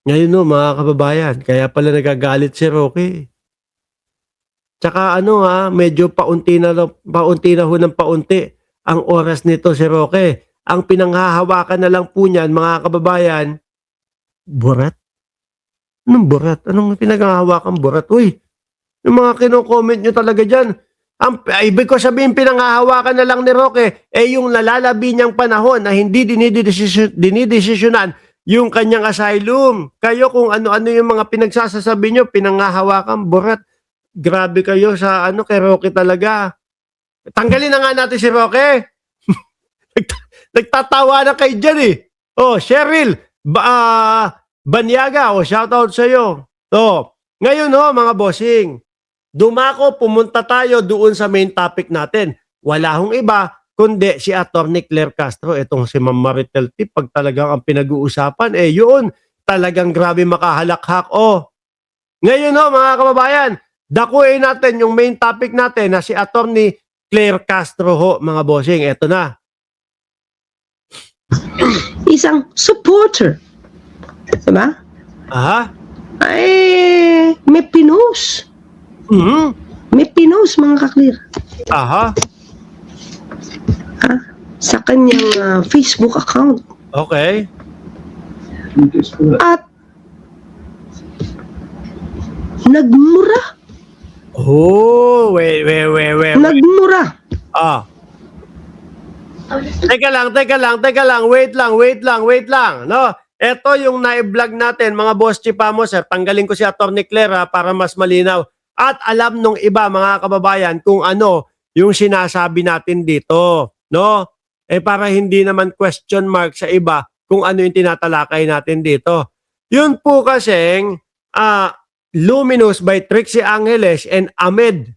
Ngayon 'no, mga kababayan, kaya pala nagagalit si Roque. Tsaka ano, medyo paunti na ho ng paunti ang oras nito si Roque. Ang pinanghahawakan na lang po niyan mga kababayan, burat? Anong burat? Anong pinanghahawakan burat? Uy, yung mga kino-comment niyo talaga diyan, ibig ko sabihin pinanghahawakan na lang ni Roque, yung nalalabi niyang panahon na hindi dinidesisyonan yung kanyang asylum. Kayo kung ano-ano yung mga pinagsasasabi niyo, pinanghahawakan burat. Grabe kayo sa ano kay Roque talaga. Tanggalin na nga natin si Roque. Nagtatawa na kayo dyan eh. Oh, Cheryl, Banyaga, shoutout sa iyo. Ngayon mga bossing, dumako pumunta tayo doon sa main topic natin. Wala hong iba kundi si Attorney Claire Castro. Itong si Ma'am Maritel T, pag talagang ang pinag-uusapan, yun, talagang grabe makahalakhak. Ngayon mga kababayan, dakuin natin yung main topic natin na si Attorney Claire Castro mga bossing. Ito na. Isang supporter. Diba? Aha. Ay, may pinost. May pinost, mga kaklir. Aha. Sa kanyang Facebook account. Okay. At nagmura. Wait. Nagmura. Teka lang. Wait lang. No? Ito yung na-vlog natin, mga boss chipamo, sir. Tanggalin ko si Attorney Claire para mas malinaw. At alam nung iba, mga kababayan, kung ano yung sinasabi natin dito. No? Para hindi naman question mark sa iba kung ano yung tinatalakay natin dito. Yun po kasing Luminous by Trixie Angeles and Ahmed.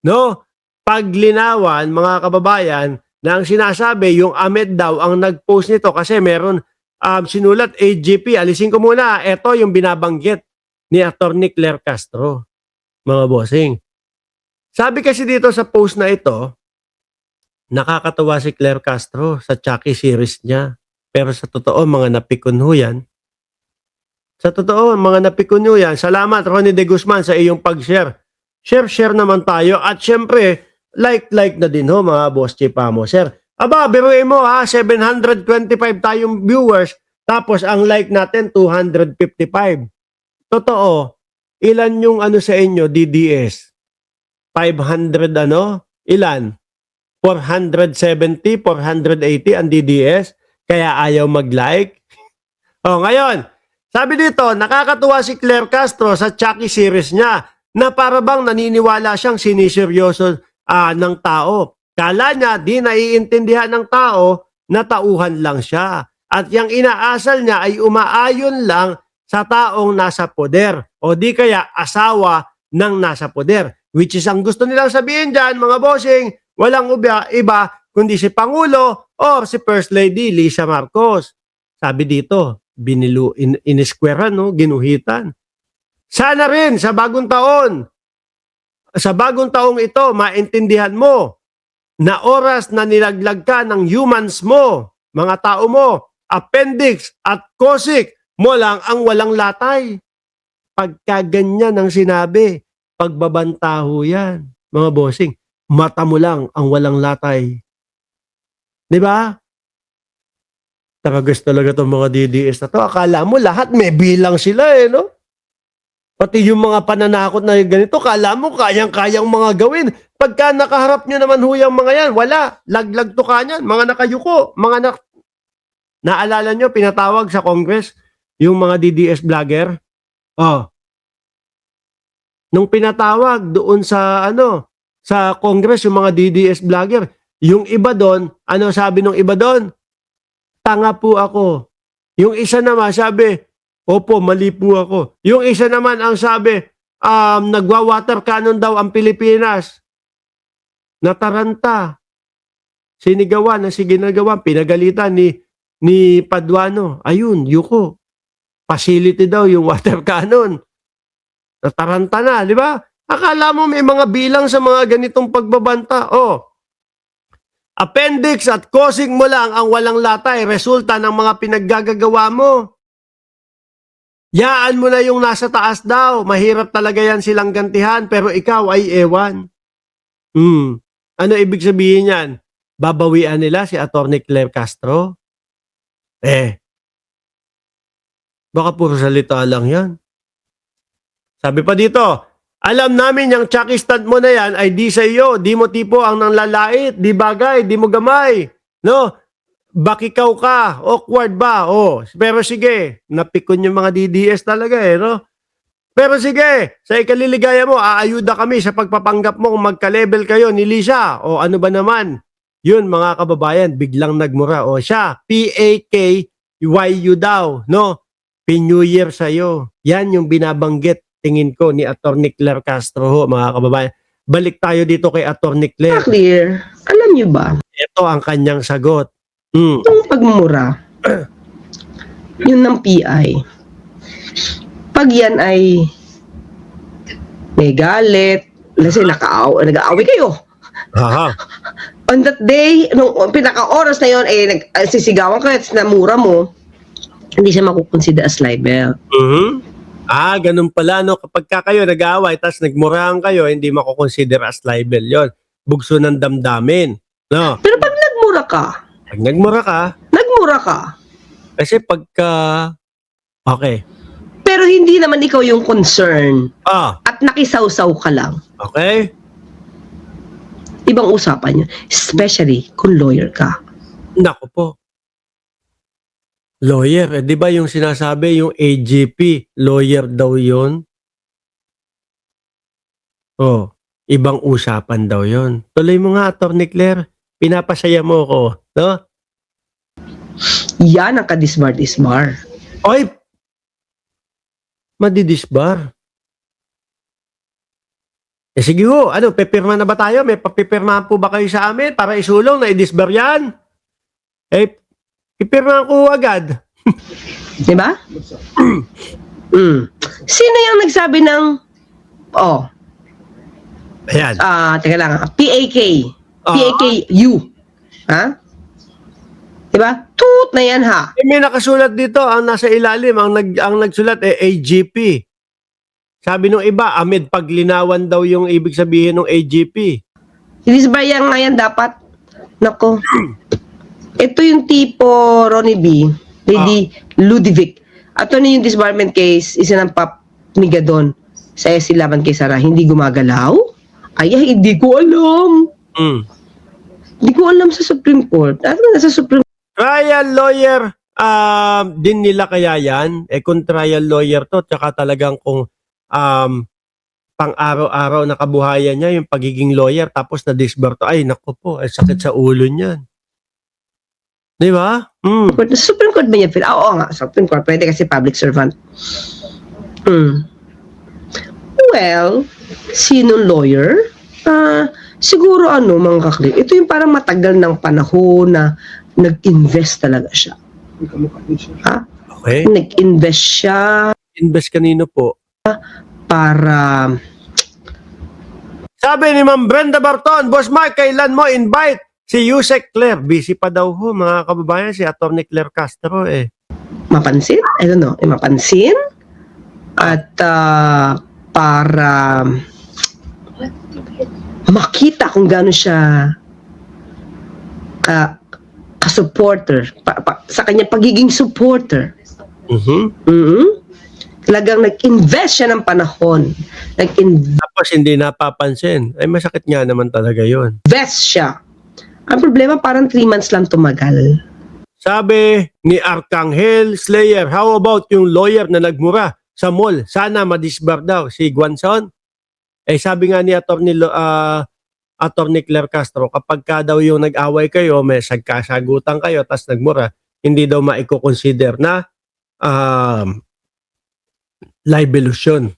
No? Paglinawan, mga kababayan, na ang sinasabi, yung Ahmed daw ang nag-post nito kasi meron sinulat AGP. Alisin ko muna. Ito yung binabanggit ni Attorney Claire Castro, mga bossing. Sabi kasi dito sa post na ito, nakakatawa si Claire Castro sa Chucky series niya. Pero sa totoo, mga napikon ho yan. Sa totoo, mga napikon nyo yan. Salamat, Ronnie De Guzman, sa iyong pag-share. Share naman tayo. At syempre, like na din mga boss chipamo, sir. Aba, biruin mo 725 tayong viewers, tapos ang like natin 255. Totoo, ilan yung sa inyo, DDS? 500 Ilan? 470, 480 ang DDS? Kaya ayaw mag-like? Ngayon, sabi dito, nakakatuwa si Claire Castro sa Chucky series niya na para bang naniniwala siyang siniseryoso ng tao. Kala niya di naiintindihan ng tao na tauhan lang siya. At yung inaasal niya ay umaayon lang sa taong nasa poder o di kaya asawa ng nasa poder. Which is ang gusto nilang sabihin dyan, mga bossing, walang iba kundi si Pangulo or si First Lady Lisa Marcos. Sabi dito, iniskwera, ginuhitan. Sana rin sa bagong taon, sa bagong taong ito, maintindihan mo na oras na nilaglag ka ng humans mo, mga tao mo, appendix at cosik mo lang ang walang latay. Pagka ganyan ang sinabi, pagbabanta ho yan, mga bossing. Mata mo lang ang walang latay. Diba? Taragas talaga itong mga DDS na to. Akala mo lahat may bilang sila no? Pati yung mga pananakot na ganito, akala mo kayang-kayang mga gawin. Pagka nakaharap nyo naman huyang mga yan, wala. Laglag to kanyan. Mga nakayuko. Naalala nyo, pinatawag sa Congress, yung mga DDS vlogger? Nung pinatawag doon sa sa Congress, yung mga DDS vlogger, yung iba doon, sabi nung iba doon? Tanga po ako. Yung isa naman sabi, opo, mali po ako. Yung isa naman ang sabi, nagwa-water cannon daw ang Pilipinas. Nataranta. Sinigawan, ginagawa, pinagalitan ni Paduano. Ayun, yuko. Facility daw yung water cannon. Nataranta na, di ba? Akala mo may mga bilang sa mga ganitong pagbabanta. Appendix at causing mo lang ang walang latay, resulta ng mga pinaggagawa mo. Yaan mo na yung nasa taas daw. Mahirap talaga yan silang gantihan, pero ikaw ay ewan. Ano ibig sabihin yan? Babawian nila si Atty. Claire Castro? Baka puro salita lang yan. Sabi pa dito, alam namin yung Chucky mo na yan ay di sa iyo, di mo tipo ang nanlalait, di bagay, di mo gamay. No? Bakikaw ka, awkward ba? Pero sige, napikon yung mga DDS talaga no? Pero sige, sa ikaliligaya mo, aayuda kami sa pagpapanggap mo kung magka-level kayo ni Lisa. Ano ba naman? Yun mga kababayan, biglang nagmura. Siya, PAKYU daw, no? P-New Year sa'yo. Yan yung binabanggit, tingin ko, ni Atty. Claire Castro, mga kababayan. Balik tayo dito kay Atty. Claire. Clear. Alam niyo ba? Ito ang kanyang sagot. Yung pagmura, yun ng PI. Pag yan ay may galit, kasi nag-aaway kayo. Aha. On that day, nung pinaka-oras na yun, sisigawan ka at namura mo, hindi siya makukonsider as libel. Ganun pala, no? Kapag kayo nag-aaway, tapos nagmurahan kayo, hindi makukonsider as libel yon. Bugso ng damdamin. No? Pero pag nagmura ka, kasi pagka, okay. pero hindi naman ikaw yung concern at nakisawsaw ka lang. Okay. Ibang usapan yun. Especially kung lawyer ka. Naku po. Lawyer, di ba yung sinasabi, yung AGP, lawyer daw yun? Ibang usapan daw yun. Tuloy mo nga, Atty. Claire. Pinapasaya mo ko, no? Yan ang kadisbar-disbar. Oy! Madidisbar. Sige ho, pipirma na ba tayo? May papipirmahan po ba kayo sa amin para isulong na idisbar yan? Pipirmahan ko agad. Diba? Sino yung nagsabi ng Ayan. Teka lang, PAKU. Ha? Diba? Toot na yan ha. May nakasulat dito, ang nasa ilalim, ang nagsulat AGP. Sabi nung iba, amid paglinawan daw yung ibig sabihin ng AGP. Disbaryan nga yan dapat. Nako. Ito yung tipo Ronnie B. Lady Ludovic. At ano yung disbarment case, isa ng papnigadon sa SC laban kay Sara, hindi gumagalaw? Hindi ko alam. Hindi ko alam sa Supreme Court. Nasa Supreme Trial lawyer din nila kaya yan? Kung trial lawyer to, tsaka talagang kung pang-araw-araw na kabuhayan niya, yung pagiging lawyer, tapos na-disbar to, naku po, sakit sa ulo niyan. Di ba? Court. Supreme Court ba niya? Oo nga, Supreme Court. Pwede kasi public servant. Well, sinong lawyer? Siguro mga kaklik. Ito yung parang matagal ng panahon na nag-invest talaga siya. Okay. Nag-invest siya Invest kanino po? para Sabi ni Ma'am Brenda Barton, Boss Mark, kailan mo invite si Yusek Claire? Busy pa daw ho, mga kababayan, si Atty. Claire Castro mapansin? I don't know. Mapansin? At para makita kung gaano siya ka-supporter sa kanyang pagiging supporter. Talagang nag-invest siya ng panahon. Tapos hindi napapansin. Masakit nga naman talaga yon. Invest siya. Ang problema, parang 3 months lang tumagal. Sabi Ni Arcangel Slayer, how about yung lawyer na nagmura sa mall? Sana madisbar daw si Guanzon. Sabi nga ni Atty. Claire Castro, kapag ka daw yung nag-away kayo, may sagkasagutan kayo, tas nagmura, hindi daw maiko-consider na libelous yun.